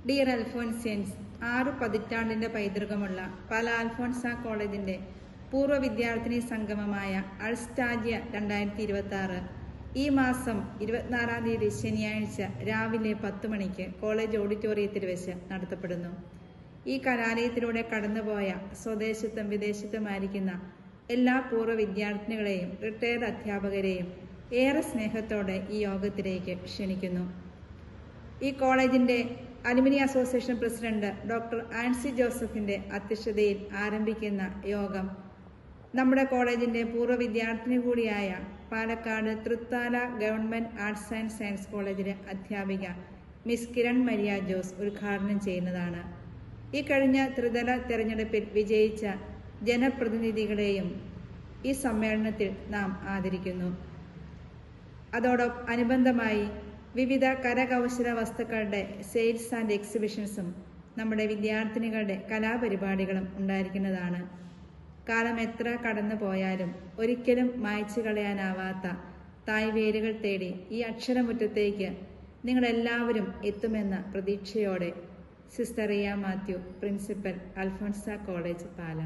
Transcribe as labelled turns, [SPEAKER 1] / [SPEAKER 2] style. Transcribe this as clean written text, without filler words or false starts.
[SPEAKER 1] Dear അൽഫോൻസിയൻസ്, 6 പതിറ്റാണ്ടിന്റെ പൈതൃകമുള്ള പാല അൽഫോൻസ കോളേജിന്റെ പൂർവ്വ വിദ്യാർത്ഥിനി സംഗമമായ അൾസ്റ്റാജിയ 2026 ഈ മാസം 24-ാം തീയതി ശനിയാഴ്ച രാവിലെ 10 മണിക്ക് കോളേജ് ഓഡിറ്റോറിയത്തിൽ വെച്ച് നടത്തപ്പെടുന്നു. ഈ കലാലയത്തിലൂടെ കടന്നുപോയ സ്വദേശത്തും വിദേശത്തുമായിരിക്കുന്ന എല്ലാ പൂർവ്വ വിദ്യാർത്ഥിനികളെയും റിട്ടയർഡ് അധ്യാപകരെയും ഏറെ സ്നേഹത്തോടെ ഈ യോഗത്തിലേക്ക് ക്ഷണിക്കുന്നു. ഈ കോളേജിന്റെ alumni association president doctor Ancy ജോസഫിന്റെ അധ്യക്ഷതയിൽ ആരംഭിക്കുന്ന യോഗം നമ്മുടെ കോളേജിന്റെ പൂർവ്വ വിദ്യാർത്ഥിനി കൂടിയായ Palakkad Thrithala government arts and science കോളേജിലെ അധ്യാപിക മിസ് കിരൺ മരിയ ജോസ് ഉദ്ഘാടനം ചെയ്യുന്നതാണ്. ഈ കഴിഞ്ഞ ത്രിതല തെരഞ്ഞെടുപ്പിൽ വിജയിച്ച ജനപ്രതിനിധികളെയും ഈ സമ്മേളനത്തിൽ നാം ആദരിക്കുന്നു. അനുബന്ധമായി വിവിധ കരകൗശല വസ്തുക്കളുടെ സെയിൽസ് ആൻഡ് എക്സിബിഷൻസും നമ്മുടെ വിദ്യാർത്ഥിനികളുടെ കലാപരിപാടികളും ഉണ്ടായിരിക്കുന്നതാണ്. കാലം എത്ര കടന്നു പോയാലും ഒരിക്കലും മായ്ച്ചു കളയാനാവാത്ത തായ്വേരുകൾ തേടി ഈ അക്ഷരമുറ്റത്തേക്ക് നിങ്ങളെല്ലാവരും എത്തുമെന്ന പ്രതീക്ഷയോടെ sister Riya Mathew, principal, Alphonsa college, പാല.